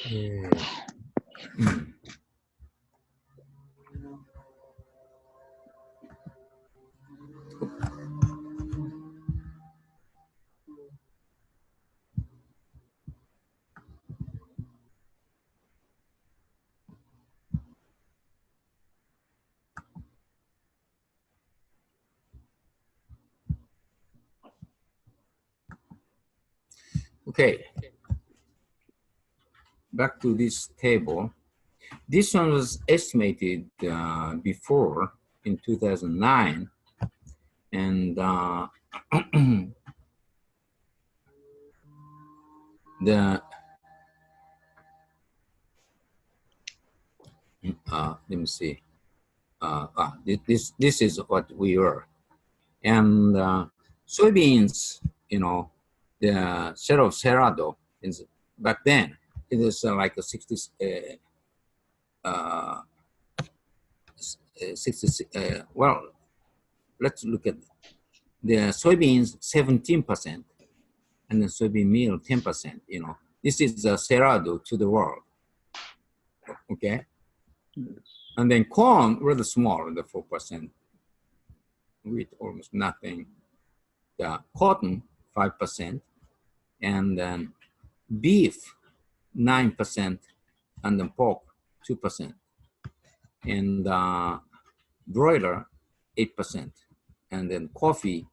Okay, back to this table. This one was estimated before in 2009, and let me see. This is what we were, and soybeans. You know, the share of Cerrado is back then. It was like a 60. 60 well, let's look at the soybeans 17% and the soybean meal 10%. You know, this is the Cerrado to the world. Okay, and then corn rather small, the 4%, wheat almost nothing. The cotton 5%, and then beef 9%, and then pork 2%, and broiler 8%, and then coffee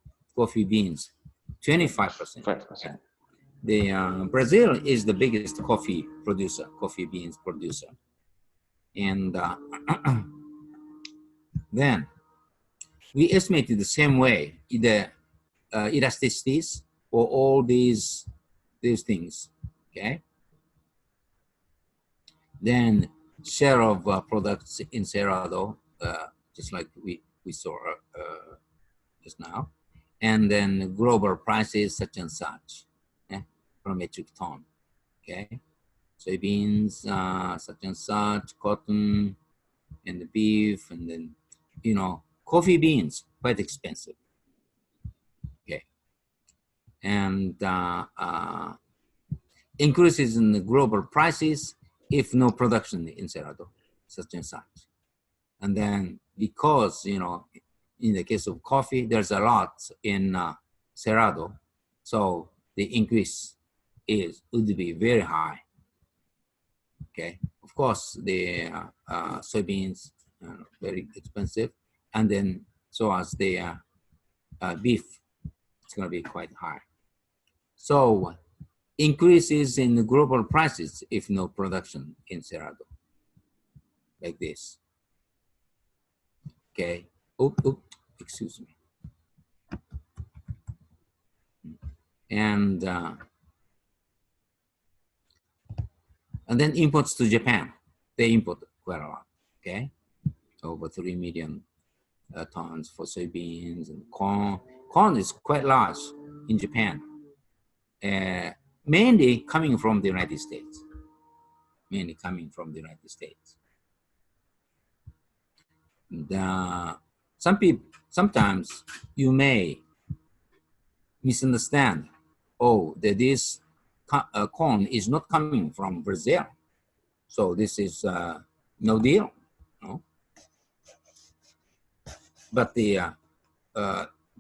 beans 25%. 5%. The Brazil is the biggest coffee beans producer, and then we estimated the same way the elasticities for all these things. Okay, then share of products in Cerrado, just like we saw just now, and then global prices such and such per metric ton. Okay, soybeans such and such, cotton, and the beef, and then coffee beans quite expensive. Okay, and increases in the global prices if no production in Cerrado, such and such. And then because, in the case of coffee, there's a lot in Cerrado, so the increase would be very high. Okay, of course, the soybeans are very expensive, and then so as the beef, it's going to be quite high. So increases in the global prices if no production in Cerrado, like this. Okay. Excuse me. And then imports to Japan. They import quite a lot. Okay, over 3 million tons for soybeans and corn. Corn is quite large in Japan. Mainly coming from the United States. And, sometimes you may misunderstand, that this corn is not coming from Brazil, so this is no deal. No? But the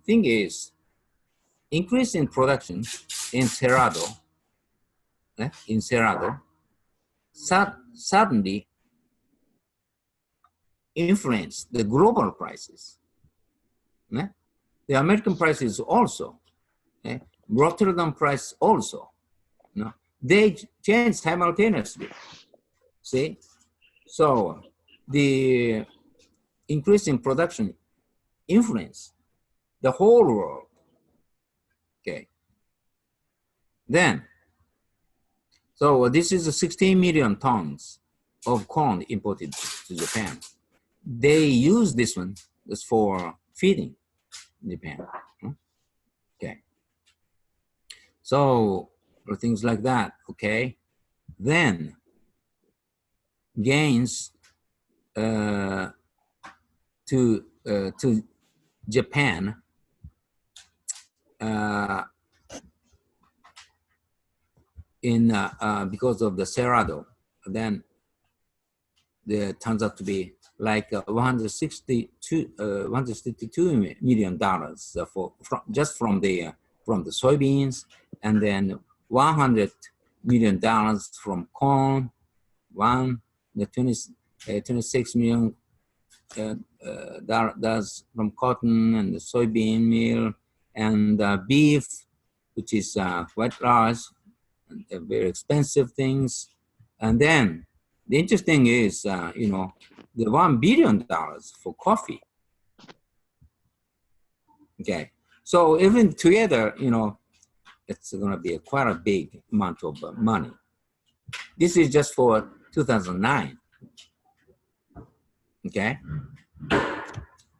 thing is, increase in production in Cerrado, suddenly influence the global prices. The American prices also, Rotterdam price also. They change simultaneously. See, so the increase in production influence the whole world. Okay. Then, so this is 16 million tons of corn imported to Japan. They use this one just for feeding Japan. Okay. So for things like that. Okay. Then gains to Japan because of the Cerrado. then there turns out to be like $162 million just from the soybeans, and then $100 million from corn, the 26 million dollars from cotton and the soybean meal, and beef, which is quite large and very expensive things. And then the interesting is, the $1 billion for coffee. Okay, so even together, it's going to be quite a big amount of money. This is just for 2009. Okay,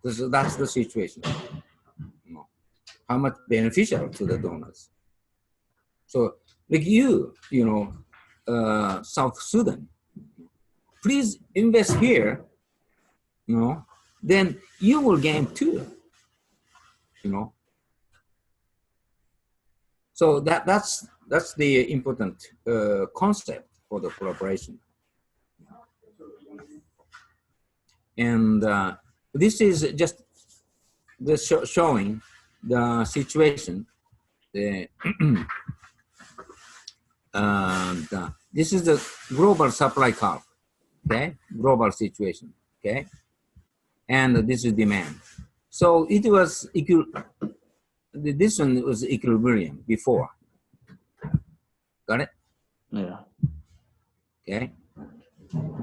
so that's the situation. How much beneficial to the donors. So like South Sudan, please invest here, then you will gain too, So that's the important concept for the collaboration. And this is just showing the situation. This is the global supply curve, okay? Global situation, okay? And this is demand. So it was this one was equilibrium before. Got it? Yeah. Okay.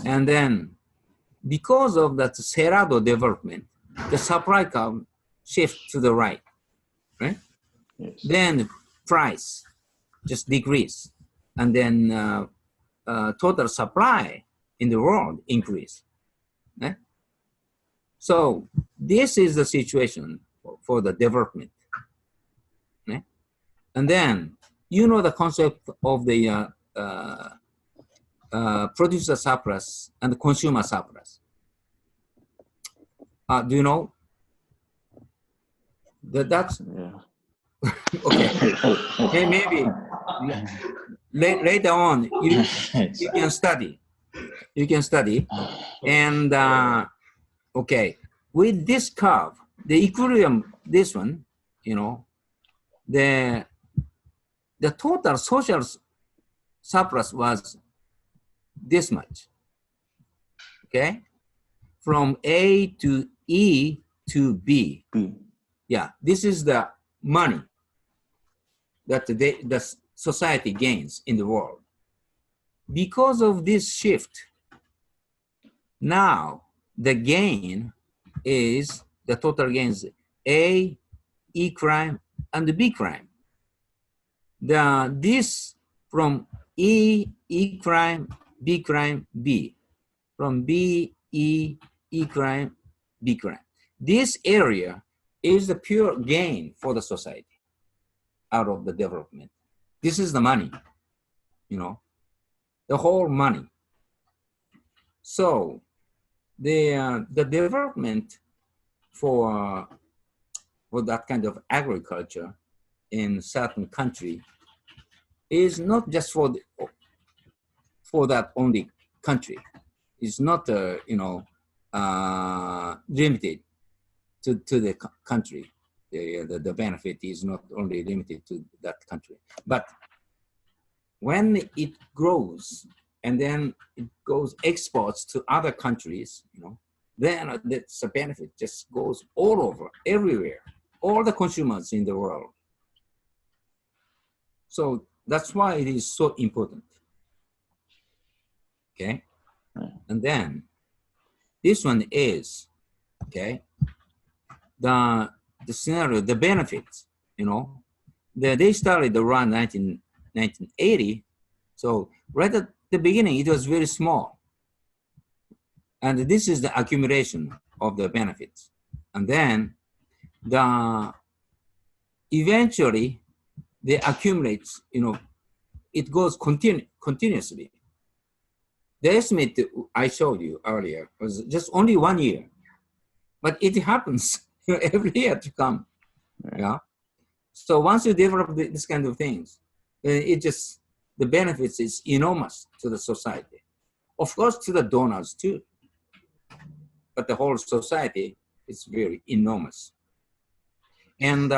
And then because of that Cerrado development, the supply curve shift to the right, right? Yes. Then price just decrease, and then total supply in the world increase. Right? So this is the situation for the development. Right? And then the concept of the producer surplus and consumer surplus. Do you know? That's yeah. okay. Okay, maybe later on you can study. You can study, and okay, with this curve, the equilibrium, this one, the total social surplus was this much. Okay, from A to E to B. Yeah, this is the money that the society gains in the world. Because of this shift, now the gain is the total gains A, E crime, and B crime. This from E crime, B crime, B. From B, E crime, B crime. This area is the pure gain for the society out of the development. This is the money, the whole money. So the development for that kind of agriculture in certain country is not just for that only country. It's not limited to the country. The benefit is not only limited to that country, but when it grows and then it goes exports to other countries, then that's a benefit just goes all over, everywhere, all the consumers in the world. So that's why it is so important. Okay, and then this one is the scenario, the benefits. They started around 1980. So right at the beginning, it was very small. And this is the accumulation of the benefits. And then eventually they accumulate, it goes continuously. The estimate I showed you earlier was just only 1 year, but it happens every year to come. Yeah. So once you develop this kind of things, the benefits is enormous to the society. Of course, to the donors too. But the whole society is very enormous. And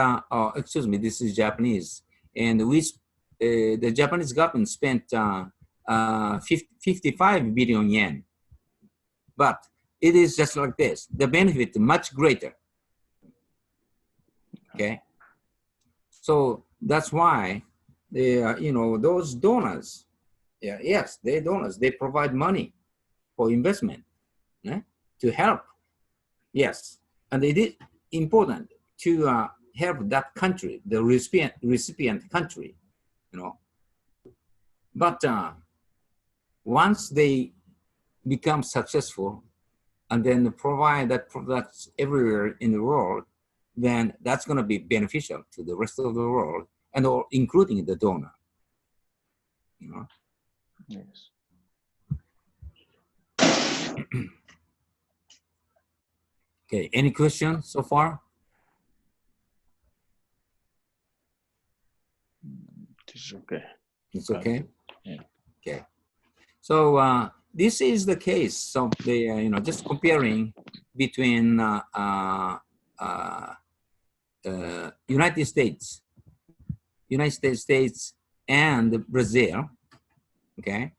excuse me, this is Japanese. And the Japanese government spent 55 billion yen. But it is just like this. The benefit much greater. Okay. So that's why they, those donors, yes, they're donors. They provide money for investment to help. Yes, and it is important to help that country, the recipient country, But once they become successful and then provide that products everywhere in the world, then that's going to be beneficial to the rest of the world, and all, including the donor. Yes. Okay, any questions so far? It's okay. It's okay? Yeah. Okay. So this is the case of the, just comparing between United States and Brazil, okay?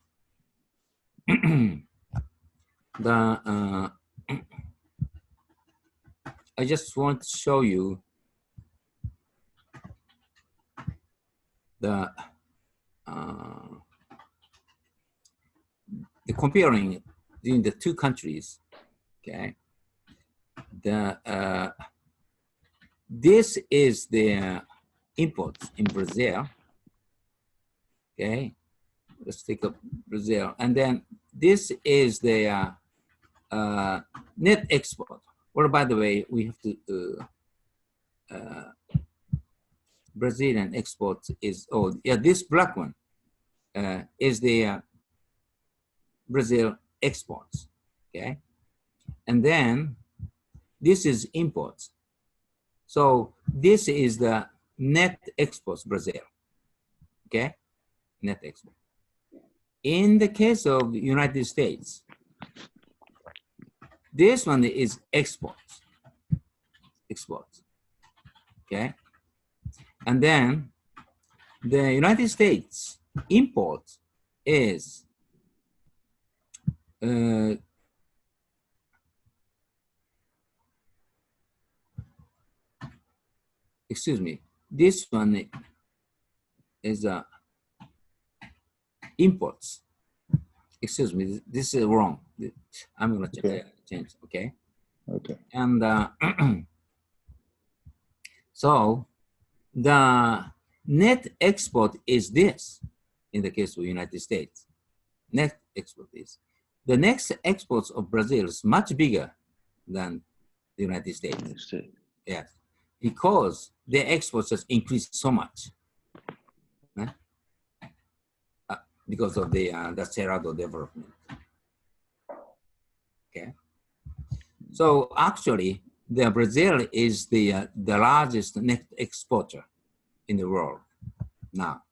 I just want to show you the comparing in the two countries, okay? This is the imports in Brazil, okay? Let's take up Brazil, and then this is the net export. Well, by the way, we have to Brazilian exports is, oh yeah, this black one is the Brazil exports, okay? And then this is imports. So this is the net exports Brazil, okay? Net export. In the case of United States, this one is exports, okay? And then the United States import is excuse me, this one is imports. Excuse me, this is wrong. I'm gonna change, okay? Okay. And so the net export is this in the case of United States. Net export is. The next exports of Brazil is much bigger than the United States. Yes, because their exports has increased so much. Because of the Cerrado development. Okay. So actually, the Brazil is the largest net exporter in the world now.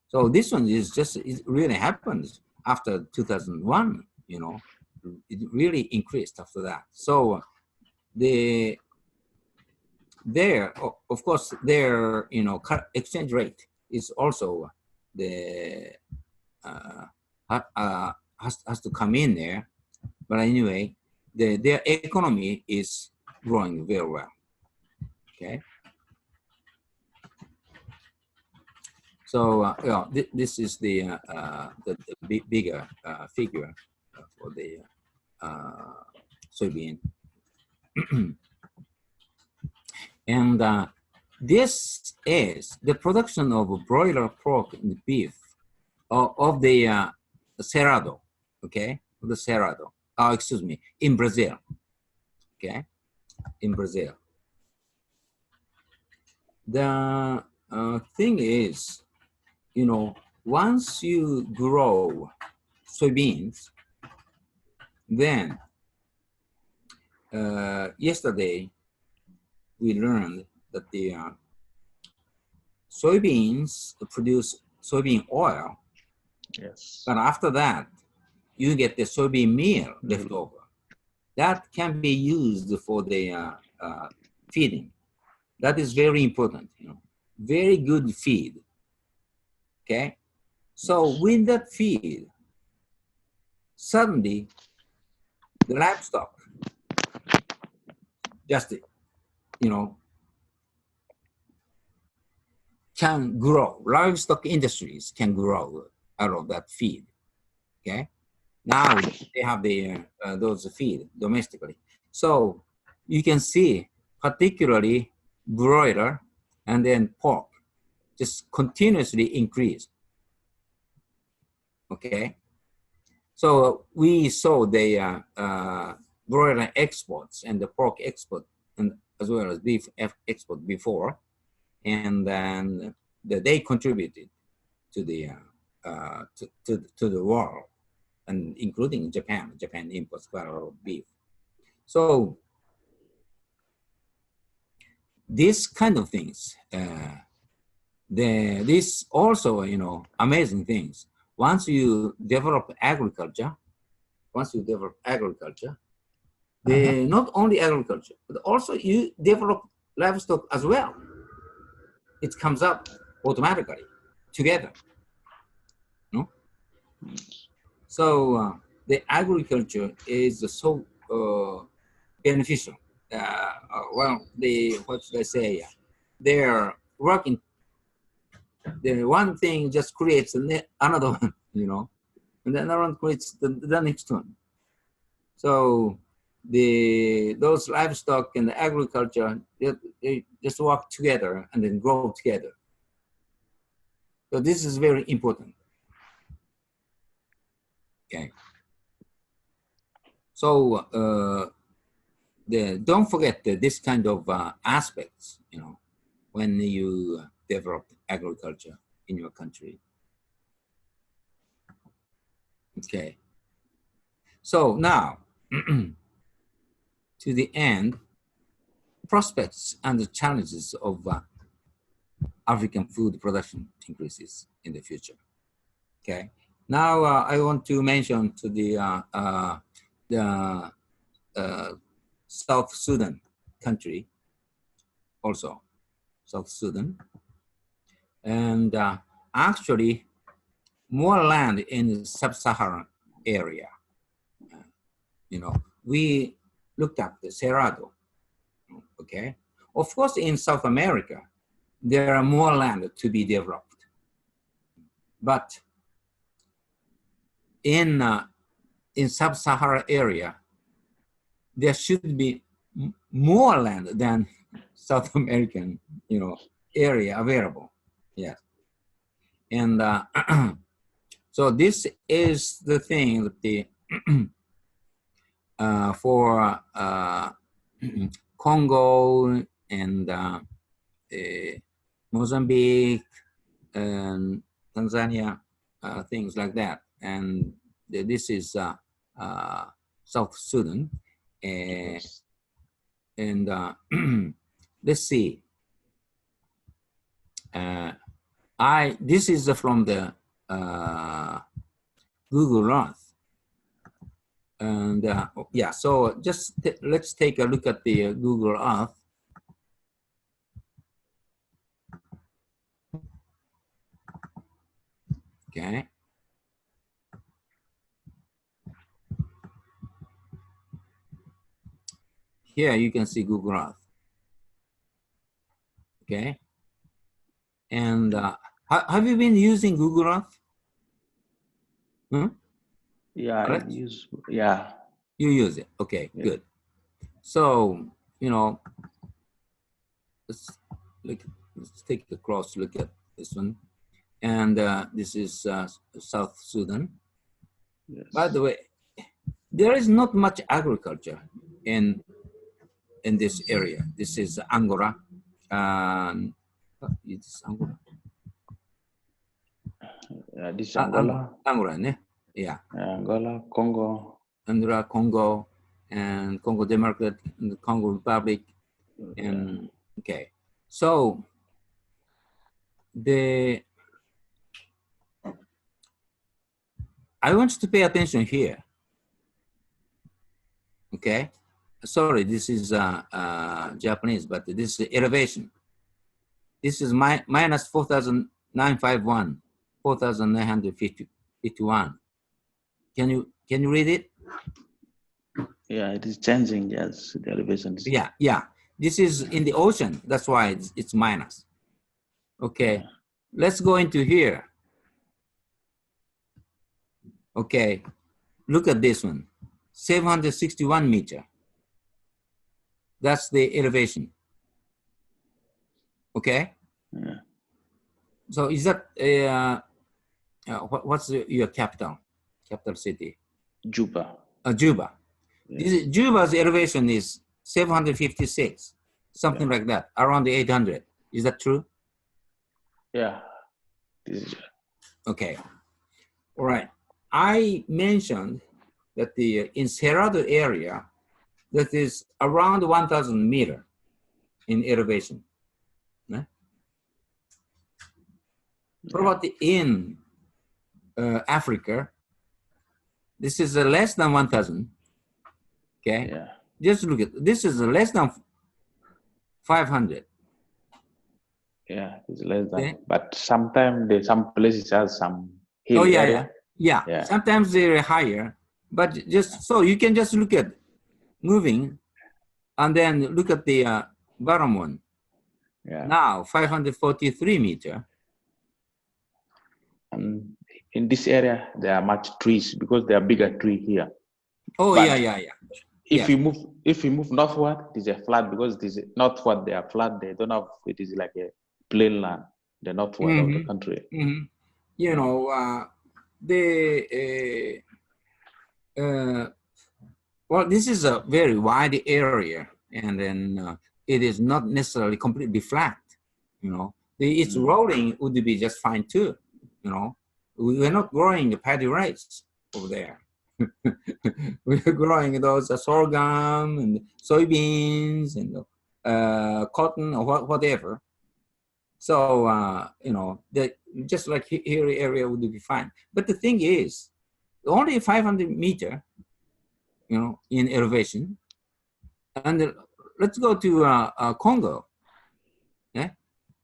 So this one is just, it really happens after 2001, it really increased after that. So of course, their, exchange rate is also the has to come in there, but anyway, their economy is growing very well. Okay. So this is the bigger figure for the soybean, and this is the production of broiler pork and beef of the Cerrado, okay, the Cerrado. Oh, excuse me, in Brazil, okay, in Brazil. The thing is, once you grow soybeans, then yesterday we learned that the soybeans produce soybean oil. Yes. But after that, you get the soybean meal left over. That can be used for the feeding. That is very important, you know, very good feed. Okay, so with that feed, suddenly the livestock just, you know, can grow. Livestock industries can grow out of that feed. Okay, now they have the those feed domestically. So you can see, particularly broiler and then pork, just continuously increase. Okay, so we saw the broiler exports and the pork export, and as well as beef export before, and then they contributed to the to the world, and including Japan. Japan imports quite a lot of beef. So these kind of things, this also, you know, amazing things. Once you develop agriculture, not only agriculture, but also you develop livestock as well. It comes up automatically together. No? So the agriculture is so beneficial. Well, what should I say? They're working. The one thing just creates another one, you know, and then another one creates the next one. So those livestock and the agriculture, they just work together and then grow together. So this is very important. Okay. So don't forget this kind of aspects, you know, when you develop agriculture in your country. Okay. So now, to the end, prospects and the challenges of African food production increases in the future. Okay. Now I want to mention to the South Sudan country, also South Sudan, and actually more land in the sub-Saharan area. You know, we looked at the Cerrado. Okay. Of course, in South America, there are more land to be developed, but in sub-Saharan area, there should be more land than South American, you know, area available. Yes, and so this is the thing that the for Congo and Mozambique and Tanzania, things like that, and this is South Sudan. And let's see. This is from the Google Earth, and yeah. So just let's take a look at the Google Earth. Okay. Here you can see Google Earth. Okay. And have you been using Google Earth? Hmm? Yeah, Alex? I use, yeah. You use it. Okay, Yeah. good. So, you know, let's take a close look at this one. And this is South Sudan. Yes. By the way, there is not much agriculture in this area. This is Angola. It's Angola. This is Angola. Angola, ne? Yeah. Angola, Congo. Angola, Congo, and Congo Democratic, and the Congo Republic. And okay, so the I want you to pay attention here. Okay, sorry, this is Japanese, but this is elevation. This is minus 4,951, 4,951. Can you read it? Yeah, it is changing. Yes, the elevations. Yeah, yeah. This is in the ocean. That's why it's minus. Okay, Yeah. let's go into here. Okay, look at this one, 761 meter. That's the elevation. Okay. Yeah. So is that what's your capital city? Juba. Juba. Yes. Juba's elevation is 756, something like that, around the 800. Is that true? Yeah. This is, Okay. All right. I mentioned that the in Cerrado area, that is around 1,000 meter in elevation. Yeah? What about in Africa? This is less than 1,000. Okay. yeah. Just look at this is less than 500. Yeah, it's less than. Okay. But sometimes some places have some hill Oh yeah, area. yeah. Yeah. Sometimes they're higher, but just so you can just look at moving, and then look at the bottom one. Yeah. Now 543 meter. And in this area, there are much trees because there are bigger tree here. Oh But yeah. If you move northward, it is a flat because it is northward. They are flat. They don't have. It is like a plain land. The northward of the country. Mm-hmm. You know, well, this is a very wide area, and then it is not necessarily completely flat. You know, its rolling would be just fine too. You know, we're not growing the paddy rice over there. We're growing those sorghum and soybeans and cotton or whatever. So you know, just like here area would be fine. But the thing is, only 500 meter, you know, in elevation. And let's go to Congo. Yeah,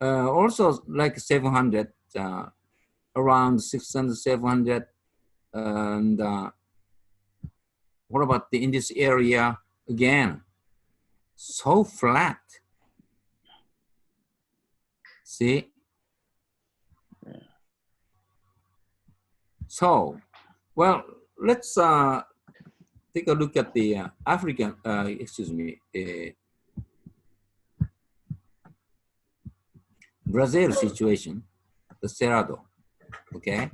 also like 700, around 600, 700, and what about in this area again? So flat. See? So, well, let's take a look at the African, excuse me, Brazil situation, the Cerrado, okay?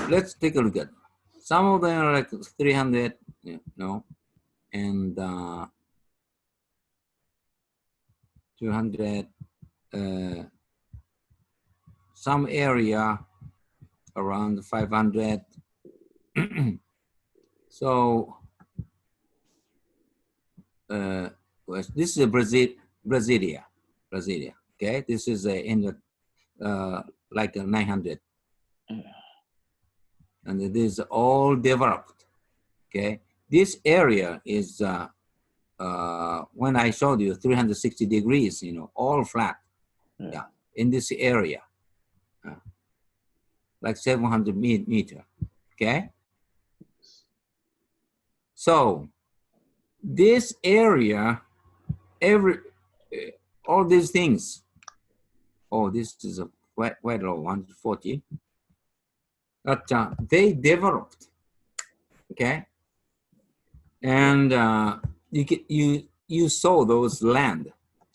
Let's take a look at some of them are like 300, you know, and 200, some area around 500. So this is Brasilia, okay? This is in the, like 900. And it is all developed, okay? This area is, when I showed you 360 degrees, you know, all flat, yeah, in this area, like 700 meter, okay? So this area, all these things, oh, this is a quite low, 140, but they developed, okay? And you saw those land.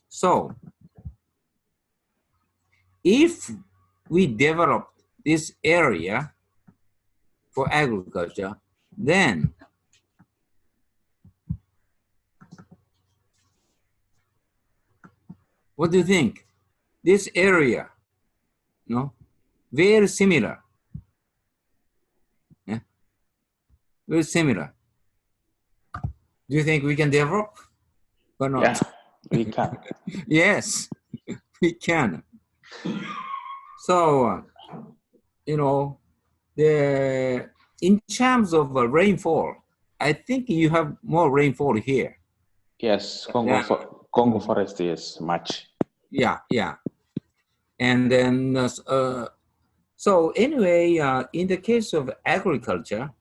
So if we develop this area for agriculture, then what do you think? This area, no, very similar. Yeah, very similar. Do you think we can develop or not? Yeah, we can. Yes, we can. So, you know, in terms of rainfall, I think you have more rainfall here. Yes, Yeah. Congo forest is much. Yeah, yeah. And then, so anyway, in the case of agriculture,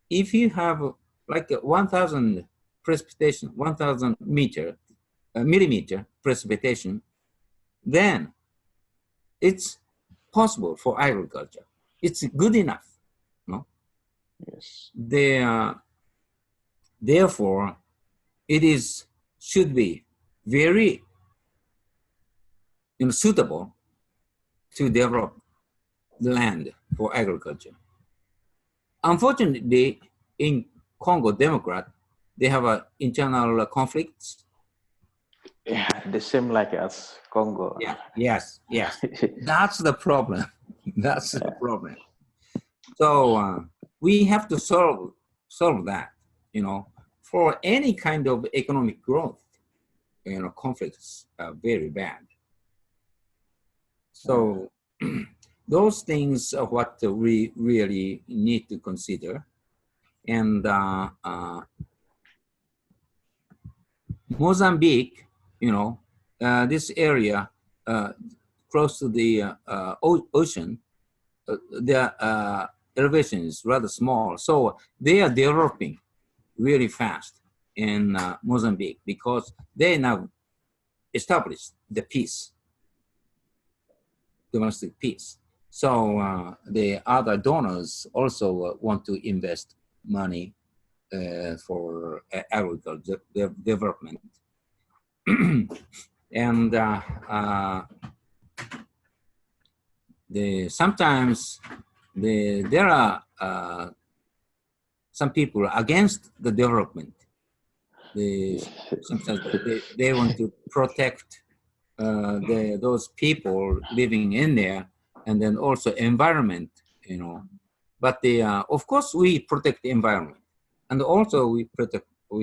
if you have like 1,000 precipitation, 1,000 millimeter precipitation, then it's possible for agriculture. It's good enough, no? Yes. Therefore, it should be very suitable to develop the land for agriculture. Unfortunately, in Congo Democrat, they have internal conflicts. Yeah, the same like us, Congo. Yeah. Yes. Yes. That's the problem. That's the problem. So we have to solve that. For any kind of economic growth, conflicts are very bad. So those things are what we really need to consider. And Mozambique, this area close to the ocean, the elevation is rather small. So they are developing really fast in Mozambique because they now established the peace, domestic peace. So the other donors also want to invest money for agriculture development. And sometimes there are some people against the development. Sometimes they want to protect those people living in there, and then also environment, But of course, we protect the environment, and also we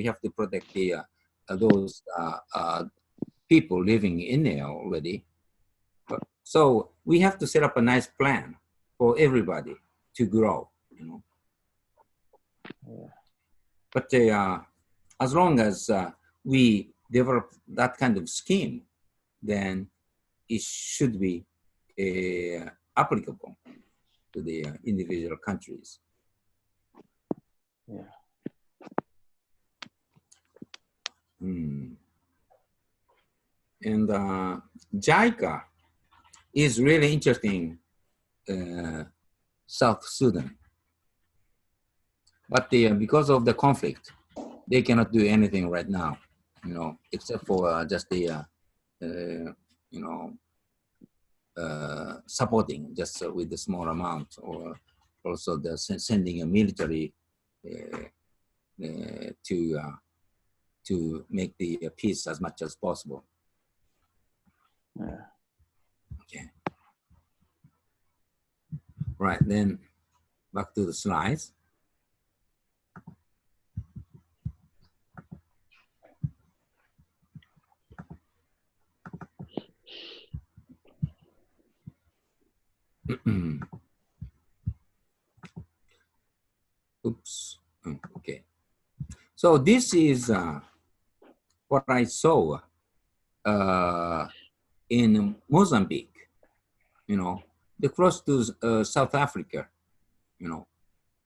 have to protect those people living in there already. So we have to set up a nice plan for everybody to grow, Yeah. But as long as we develop that kind of scheme, then it should be applicable to the individual countries. Yeah. And JICA is really interesting, South Sudan. But because of the conflict, they cannot do anything right now, except for just the, supporting just with a small amount, or also the sending a military to make the peace as much as possible. Yeah. Okay. Right, then back to the slides. Oops. Okay. So this is what I saw in Mozambique. They're close to South Africa.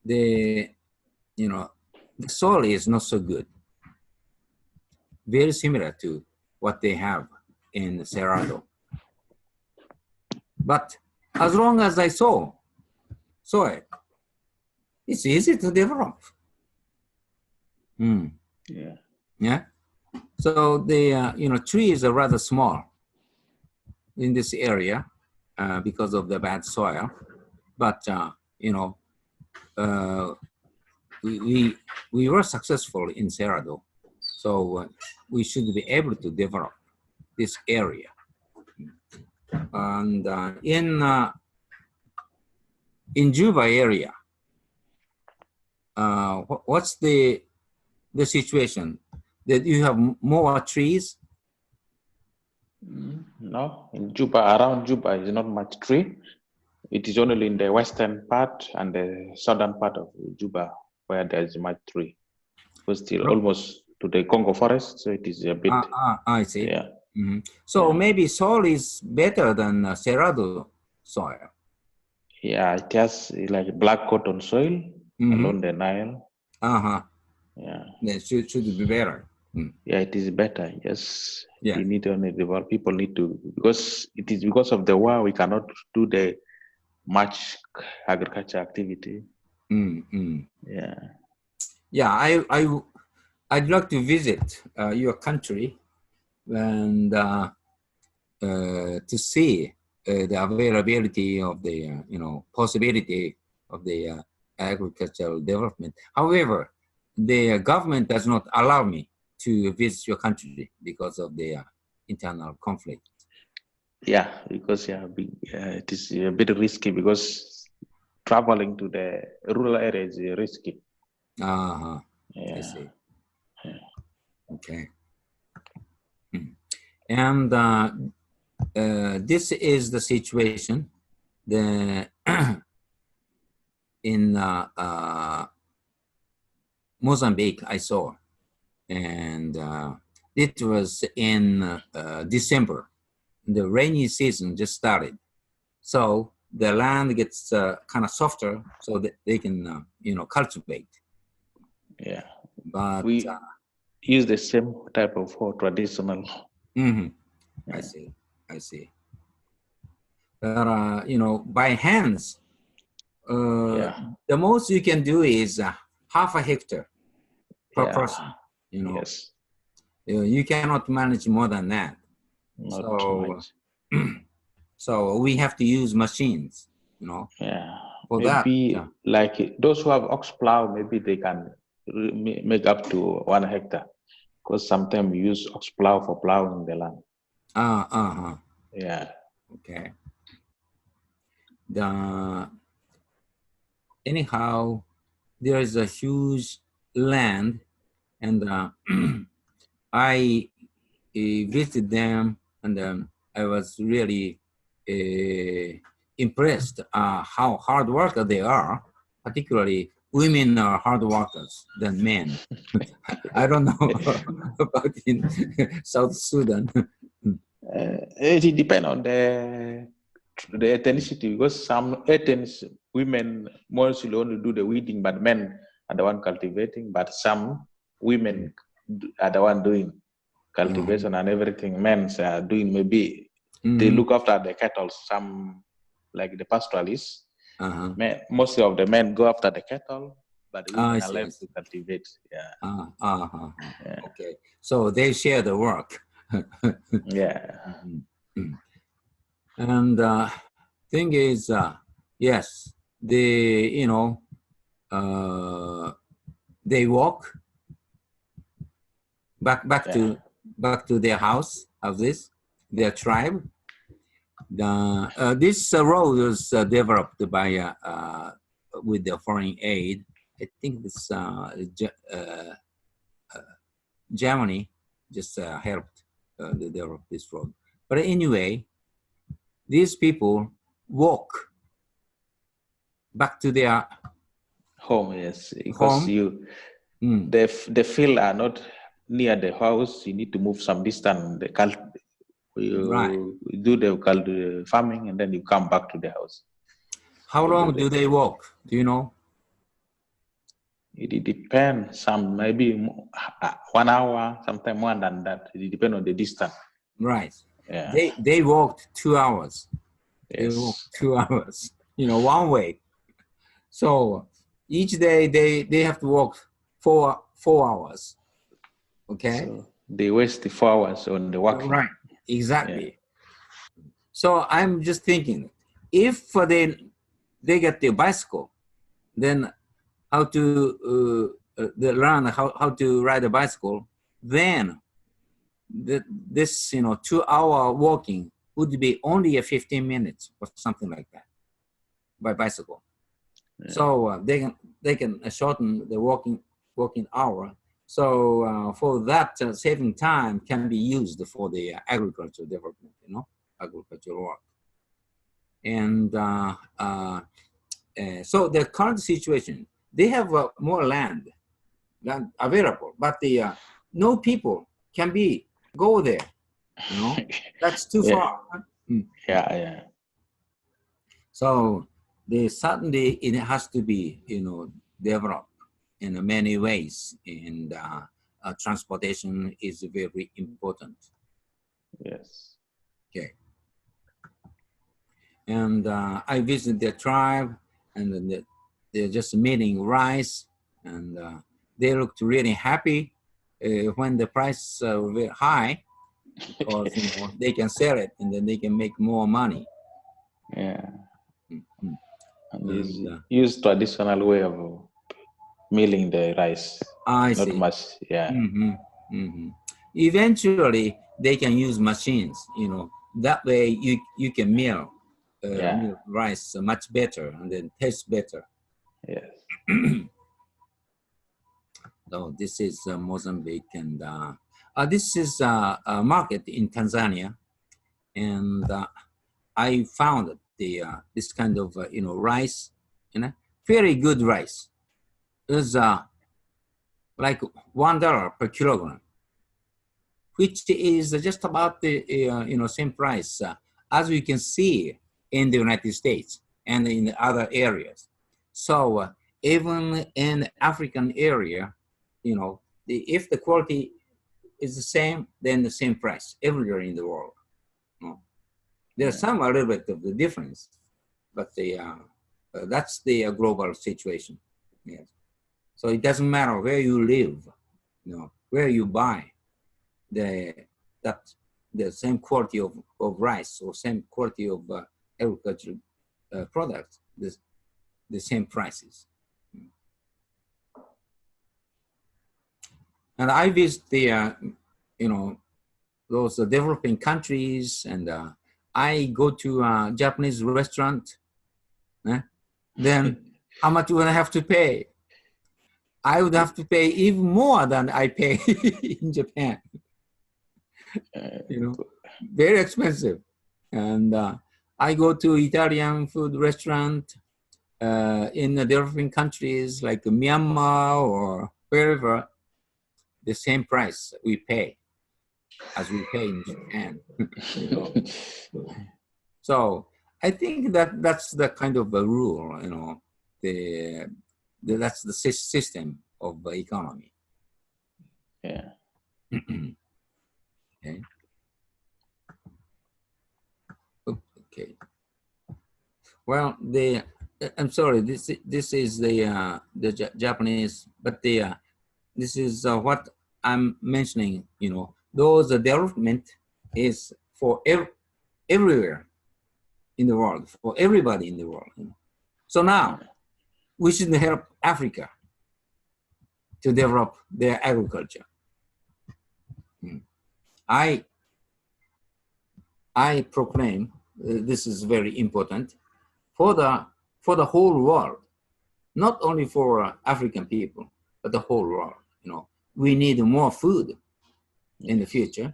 The soil is not so good. Very similar to what they have in Cerrado. But as long as I saw it, it's easy to develop. Yeah. Yeah. So the trees are rather small in this area because of the bad soil, but we were successful in Cerrado, so we should be able to develop this area. And in Juba area, what's the situation? That you have more trees? No, in Juba, around Juba is not much tree. It is only in the western part and the southern part of Juba where there is much tree. But still almost to the Congo forest, so it is a bit, I see. yeah. So Yeah. maybe soil is better than Cerrado soil. Yeah, it has like black cotton soil along the Nile. Yeah. It should be better. Yeah, it is better. Yes. Yeah. We need only the people need to, because it is because of the war we cannot do the much agriculture activity. Yeah. Yeah, I'd like to visit your country and to see the availability of the possibility of the agricultural development. However, the government does not allow me to visit your country because of the internal conflict. Yeah, because it is a bit risky because traveling to the rural area is risky. Yeah. I see. Yeah. Okay. And this is the situation. In Mozambique, I saw, and it was in December. The rainy season just started, so the land gets kind of softer, so that they can cultivate. Yeah, but we use the same type of traditional. I see. But by hands, the most you can do is half a hectare per person. Yes. You cannot manage more than that. Not much. So we have to use machines, Yeah. For maybe that, like those who have ox plow, maybe they can make up to 1 hectare, because sometimes we use ox plow for plowing the land. Yeah. Okay. Anyhow, there is a huge land, and I visited them, and I was really impressed how hard worker they are. Particularly, women are hard workers than men. I don't know about in South Sudan. It depends on the ethnicity, because some ethnic women mostly only do the weeding, but men are the one cultivating. But some women are the one doing cultivation and everything. Men are doing maybe they look after the cattle. Some like the pastoralists. Most of the men go after the cattle, but the women are left to cultivate. Yeah. Okay, so they share the work. Yeah. And thing is, yes, they they walk back to their houses, their tribe. This road was developed by with the foreign aid. I think this Germany just helped develop this road. But anyway, these people walk back to their home. Yes, because the field are not near the house. You need to move some distance. You do the farming, and then you come back to the house. How long do they walk? Do you know? It depends. Some maybe 1 hour, sometimes more than that. It depends on the distance. Right. Yeah. They walked 2 hours. Yes. They walked 2 hours. One way. So each day they have to walk 4 hours. Okay. So they waste the 4 hours on the walking. Right. Exactly. Yeah. So I'm just thinking, if they get their bicycle, then how to they learn how to ride a bicycle, then this 2 hour walking would be only a 15 minutes or something like that by bicycle. Yeah. So they can shorten the walking hour. So for that, saving time can be used for the agricultural development, agricultural work. And so the current situation, they have more land available, but no people can go there. That's too Yeah. far. Yeah. So certainly it has to be, developed in many ways, and transportation is very important. Yes. Okay. And I visited their tribe, and then they're just milling rice, and they looked really happy when the price were very high, because they can sell it and then they can make more money. Yeah. Mm-hmm. And use traditional way of milling the rice. I Not see. much. Yeah. Mm-hmm. Mm-hmm. Eventually, they can use machines. That way you can mill rice much better and then taste better. Yes. So this is Mozambique, and this is a market in Tanzania, and I found this kind of rice, very good rice. It's like $1 per kilogram, which is just about the same price as we can see in the United States and in other areas. So even in the African area, if the quality is the same, then the same price everywhere in the world. There's some a little bit of the difference, but that's the global situation. Yes. So it doesn't matter where you live, where you buy the same quality of rice or same quality of agricultural products, the same prices. And I visit those developing countries, and I go to a Japanese restaurant. Then how much would I have to pay? I would have to pay even more than I pay in Japan. Very expensive. And I go to Italian food restaurant in the developing countries like Myanmar or wherever, the same price we pay as we pay in Japan. So I think that's the kind of a rule, that's the system of the economy. Yeah. Okay. Okay. Well, I'm sorry. This is the Japanese, but this is what I'm mentioning. Those development is for everywhere in the world, for everybody in the world. So now we should help Africa to develop their agriculture. I proclaim this is very important for the whole world, not only for African people, but the whole world. We need more food in the future,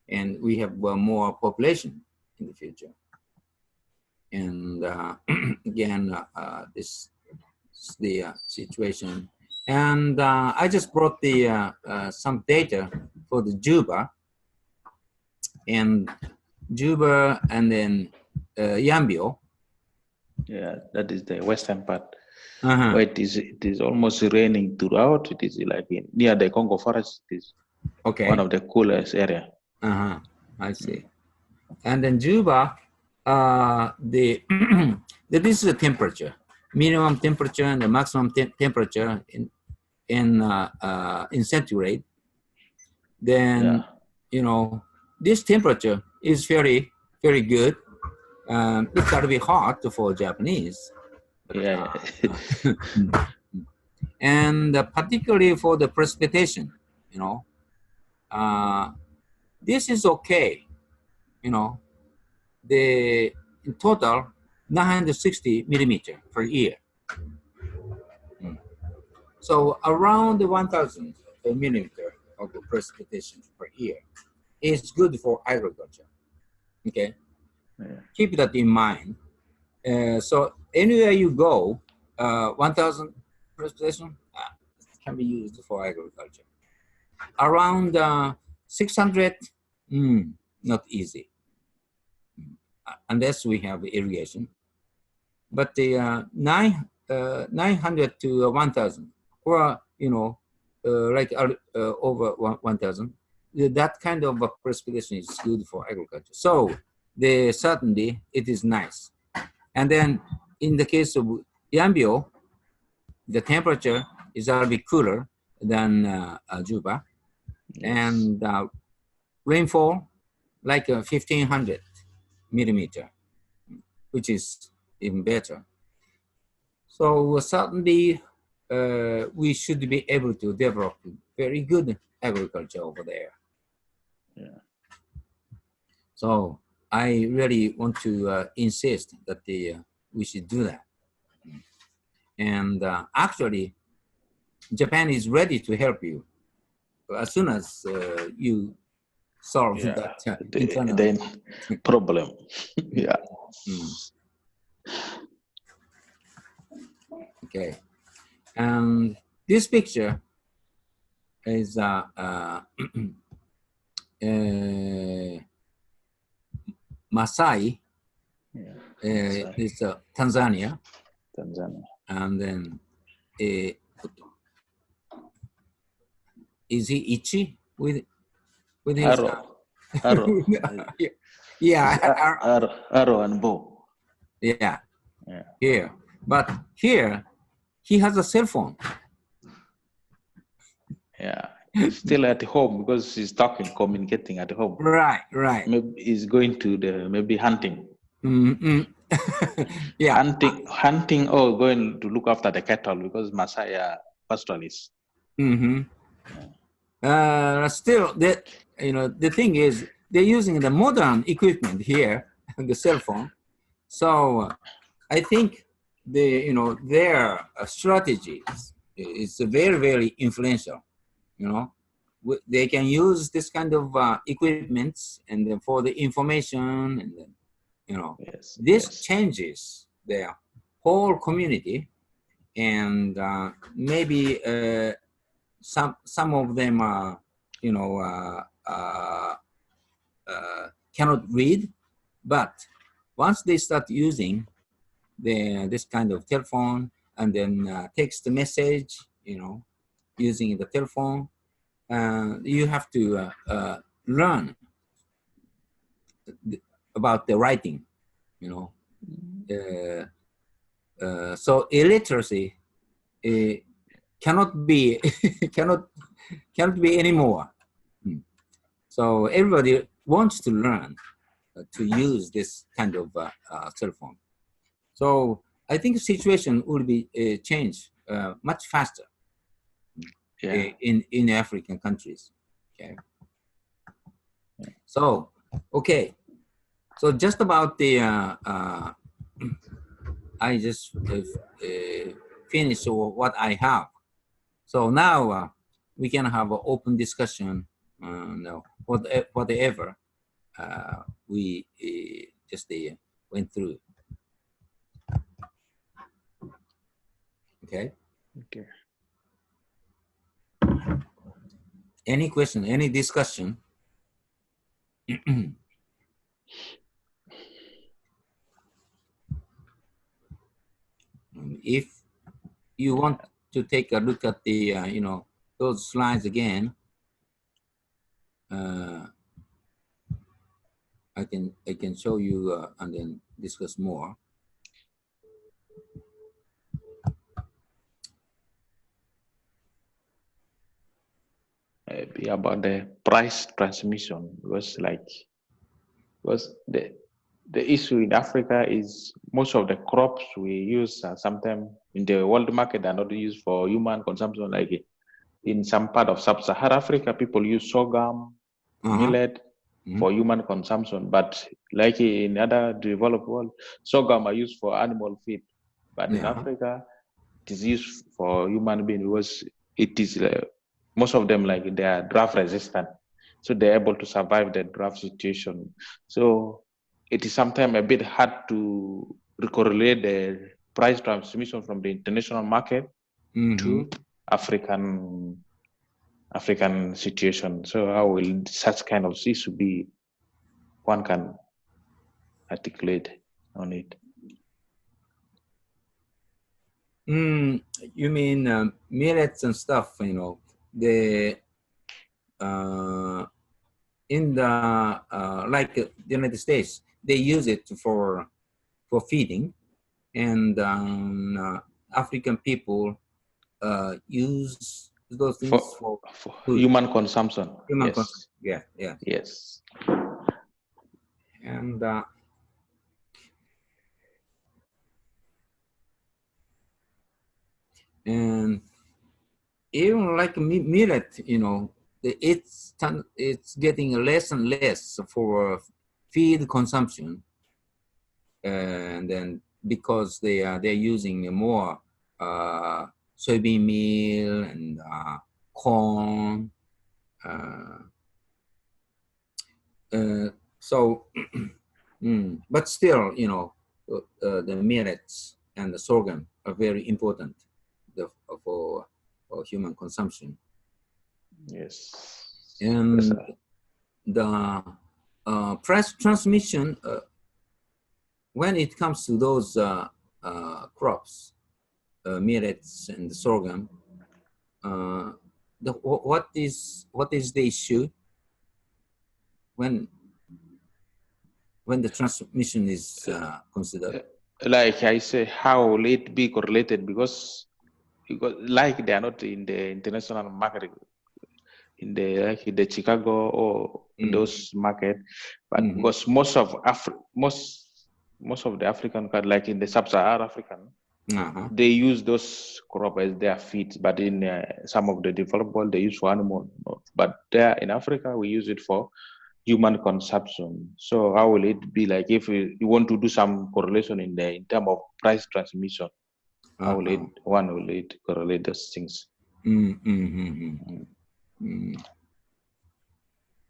and we have more population in the future. And again, this is the situation. And I just brought some data for the Juba, and then Yambio. Yeah, that is the western part. Where it is almost raining throughout. It is like near the Congo forest. It is one of the coolest area. I see. And then Juba, this is the temperature, minimum temperature and the maximum temperature in centigrade. Then this temperature is very, very good. It's got to be hot for Japanese. And particularly for the precipitation, this is okay. In total 960 millimeter per year. So around 1,000 millimeter of precipitation per year is good for agriculture. Okay, keep that in mind. So anywhere you go, 1,000 precipitation can be used for agriculture. Around 600, not easy, unless we have irrigation. But the 900 to 1,000, or like over 1,000, that kind of precipitation is good for agriculture. So certainly it is nice. And then in the case of Yambio, the temperature is a little bit cooler than Juba, and rainfall like 1,500 millimeter, which is even better. So certainly we should be able to develop very good agriculture over there. Yeah. So I really want to insist that we should do that. And actually, Japan is ready to help you as soon as you solve that internal the problem. Yeah. Okay. And this picture is Masai. It's Tanzania. And then is he Ichi with his arrow? Yeah, arrow and bow. Yeah. Here, but here he has a cell phone. Yeah, he's still at home because he's communicating at home. Right. Maybe he's going to maybe hunting. Yeah, hunting or going to look after the cattle because Masaya pastoralist. Still, the thing is they're using the modern equipment here, the cell phone. So I think their strategies is very, very influential. They can use this kind of equipments and then for the information, and then this changes their whole community, and maybe some of them cannot read, but once they start using this kind of telephone and then text message, using the telephone, you have to learn about the writing, so illiteracy cannot be anymore. So everybody wants to learn to use this kind of cell phone. So I think the situation will be changed much faster in African countries. Okay. So so just about the I just finished what I have. So now we can have an open discussion. Whatever we just went through. Okay. Any question? Any discussion? If you want to take a look at the those slides again, I can show you and then discuss more. About the price transmission was the issue in Africa is most of the crops we use sometimes in the world market are not used for human consumption. Like in some part of sub-Saharan Africa, people use sorghum, millet for human consumption. But like in other developed world, sorghum are used for animal feed. But in Africa, it is used for human being because it is most of them like they are drought resistant, so they're able to survive the drought situation. So it is sometimes a bit hard to correlate the price transmission from the international market to African situation. So how will such kind of issue be one can articulate on it? You mean millets and stuff? The in the the United States, they use it for feeding, and African people use those things for food. Human consumption. Human yes. consumption. Yeah, yeah. Yes. And even like millet, it's getting less and less for feed consumption, and then because they're using more soybean meal and corn. So, but still, the millets and the sorghum are very important for human consumption. Yes. And yes, the price transmission, when it comes to those crops, millets and sorghum, what is the issue when the transmission is considered? Like I say, how will it be correlated? Because like they are not in the international market, in the Chicago or those market, but because most of the African, like in the sub-Saharan African, they use those crop as their feed, but in some of the developed world they use for animal. But there in Africa we use it for human consumption. So how will it be like if you want to do some correlation in terms of price transmission? How will it correlate those things?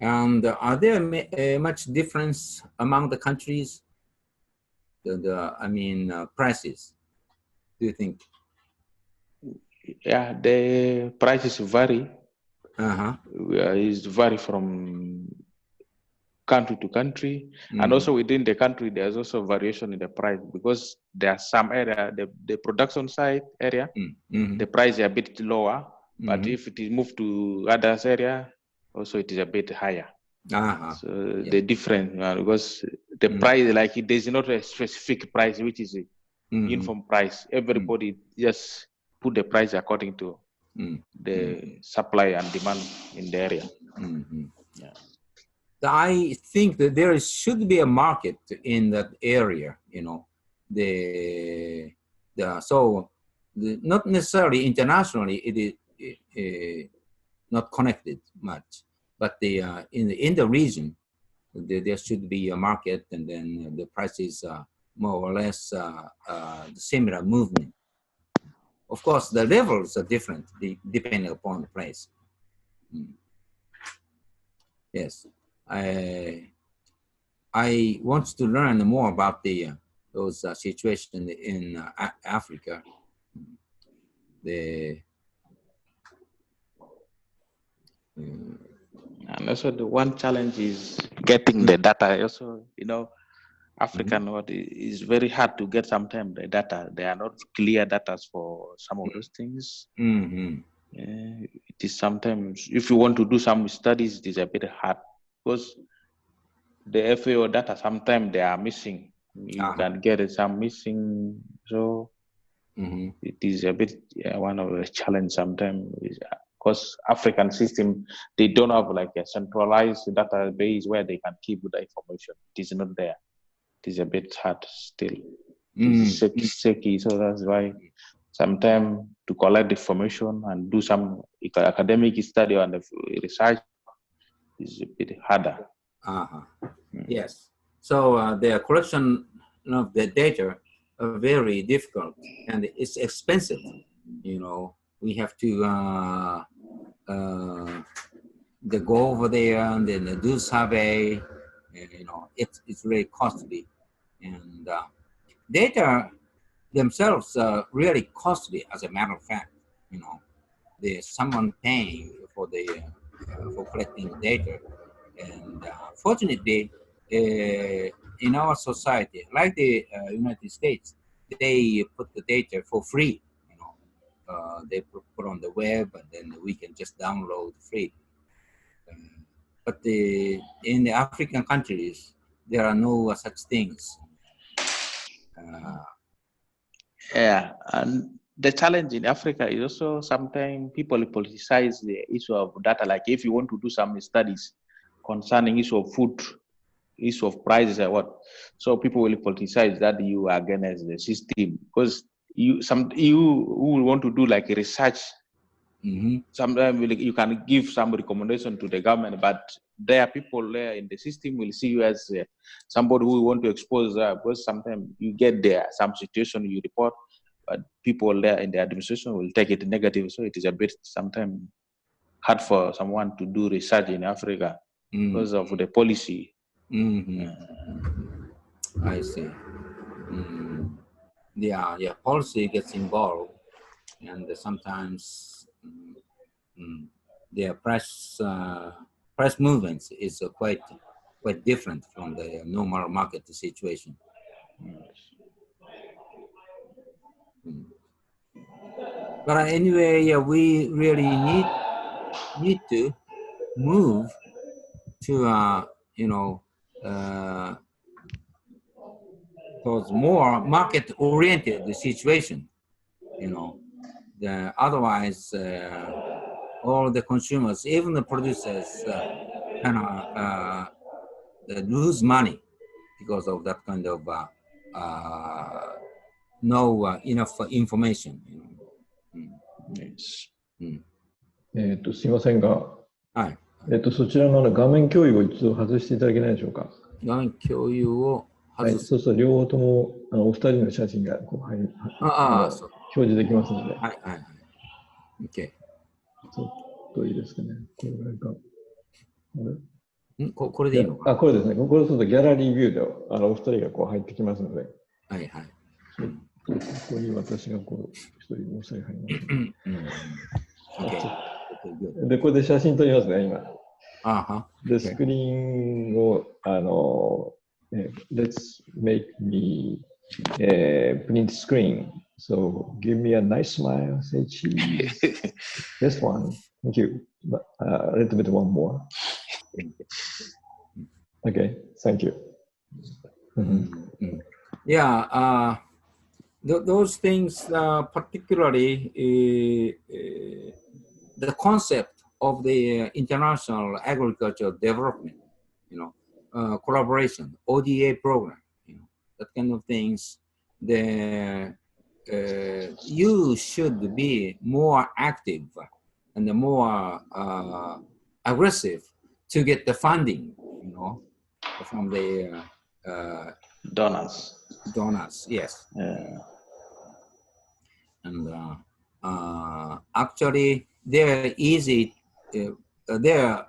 And are there much difference among the countries? Prices. Do you think? Yeah, the prices vary. It vary from country to country, and also within the country there's also variation in the price, because there are some area, the production side area, the price is a bit lower, but if it is moved to others area, also it is a bit higher. So the difference, because the price, like there's not a specific price which is a uniform price. Everybody just put the price according to the supply and demand in the area. Yeah. I think that there should be a market in that area, not necessarily internationally, it is not connected much, but in the region, there should be a market, and then the prices are more or less similar movement. Of course, the levels are different depending upon the place. Yes, I want to learn more about those situations in Africa. And also the one challenge is getting the data. Also, African what is very hard to get sometimes the data. They are not clear data for some of those things. It is sometimes, if you want to do some studies, it is a bit hard, because the FAO data sometimes they are missing. You can get some missing, so it is a bit one of the challenge sometimes. Because African system, they don't have like a centralized database where they can keep the information. It is not there. It is a bit hard still. It's tricky, so that's why sometimes to collect information and do some academic study and research is a bit harder. Yes. So the collection of the data are very difficult, and it's expensive. We have to they go over there and then they do survey. It's really costly, and data themselves are really costly. As a matter of fact, there's someone paying for for collecting data, and fortunately, in our society, like the United States, they put the data for free. They put on the web, and then we can just download free. But in the African countries, there are no such things. Yeah, and the challenge in Africa is also sometimes people politicize the issue of data. Like if you want to do some studies concerning issue of food, issue of prices or what, so people will politicize that you are against the system because you who will want to do like a research. Mm-hmm. Sometimes you can give some recommendation to the government, but there are people there in the system will see you as somebody who want to expose because sometimes you get there, some situation you report, but people there in the administration will take it negative. So it is a bit sometimes hard for someone to do research in Africa because of the policy. Mm-hmm. I see. Yeah, policy gets involved, and sometimes their price movements is quite different from the normal market situation. But anyway, yeah, we really need to move to towards more market-oriented situation. Otherwise, all the consumers, even the producers, kind of lose money because of that kind of no enough information. Yes. すいませんが、はい。そちらの画面共有を一度外していただけないでしょうか。画面共有を外す。そうすると両方ともお二人の写真がこう表示できますので。はいはいはい。OK。ちょっといいですかね。これぐらいか。これでいいのかな。これですね。これするとギャラリービューでお二人がこう入ってきますので。はいはい。ここに私がこう一人もう一人入ります。で、これで写真撮りますね、今。で、スクリーンを、let's make me print screen. So give me a nice smile, say cheese. This one, thank you. But, a little bit one more. Okay, thank you. Yeah, those things, particularly the concept of the international agricultural development, collaboration, ODA program, that kind of things. You should be more active and more aggressive to get the funding, from the donors. Donors, yes. Yeah. And actually, they're easy. They're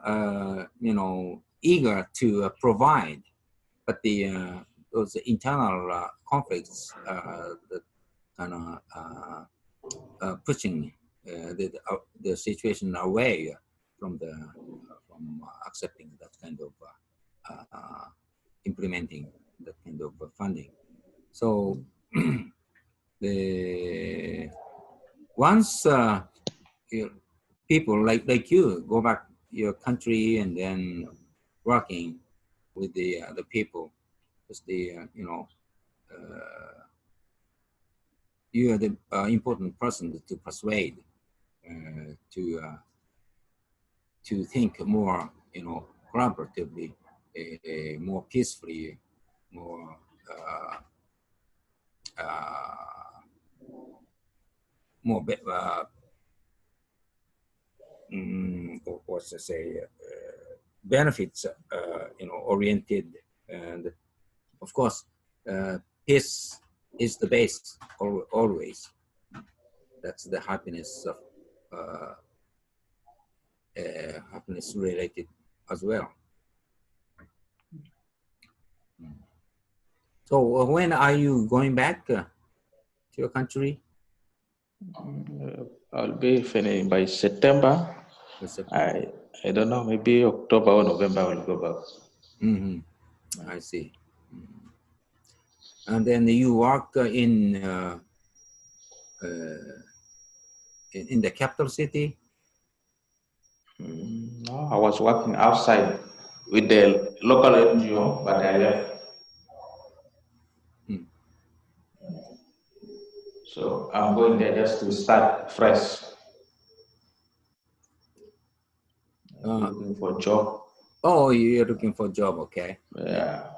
eager to provide, but those internal conflicts that kind of pushing the situation away from accepting that kind of implementing that kind of funding. So once people like you go back your country and then working with the people, because you are the important person to persuade, to think more, collaboratively, more peacefully, more what's to say, benefits, oriented, and of course, peace is the base always. That's the happiness of happiness related as well. So when are you going back to your country? I'll be finished by September. I don't know, maybe October or November I will go back. I see. And then you work in the capital city? No, I was working outside with the local NGO, but I left. So I'm going there just to start fresh. Looking for a job. Oh, you're looking for a job, okay. Yeah.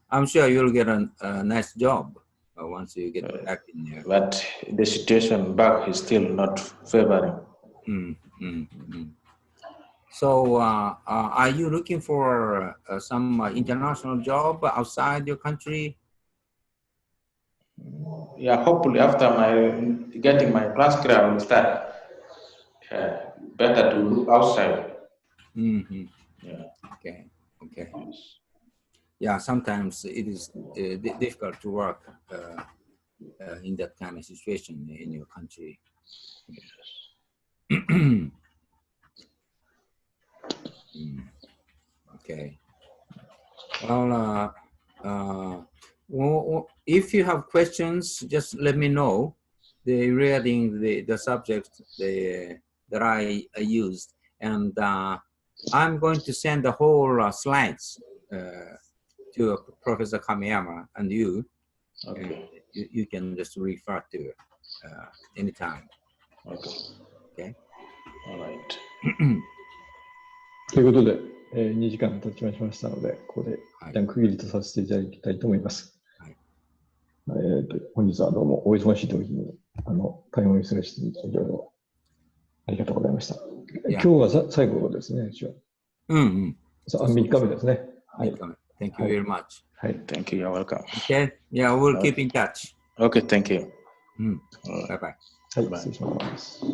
I'm sure you'll get a nice job once you get back in there. But the situation back is still not favoring. So are you looking for some international job outside your country? Yeah, hopefully after getting my transcript, I will start. Better to look outside. Yeah. Okay. Yeah, sometimes it is difficult to work in that kind of situation in your country. Okay. Well, if you have questions, just let me know. Regarding the subject that I used, and I'm going to send the whole slides to Professor Kamiyama and you. Okay. You can just refer to it anytime. Okay. All right. ということで、2時間経ちましたので、ここで一旦区切りとさせていただきたいと思います。本日はどうもお忙しい時に大変お忙しいいろいろありがとうございました。今日が最後ですね、一応。3日目ですね。はい。Thank you very much. はい。Thank you. You're welcome. Okay. Yeah, we'll keep in touch. Okay. Thank you. Bye bye. はい。失礼します。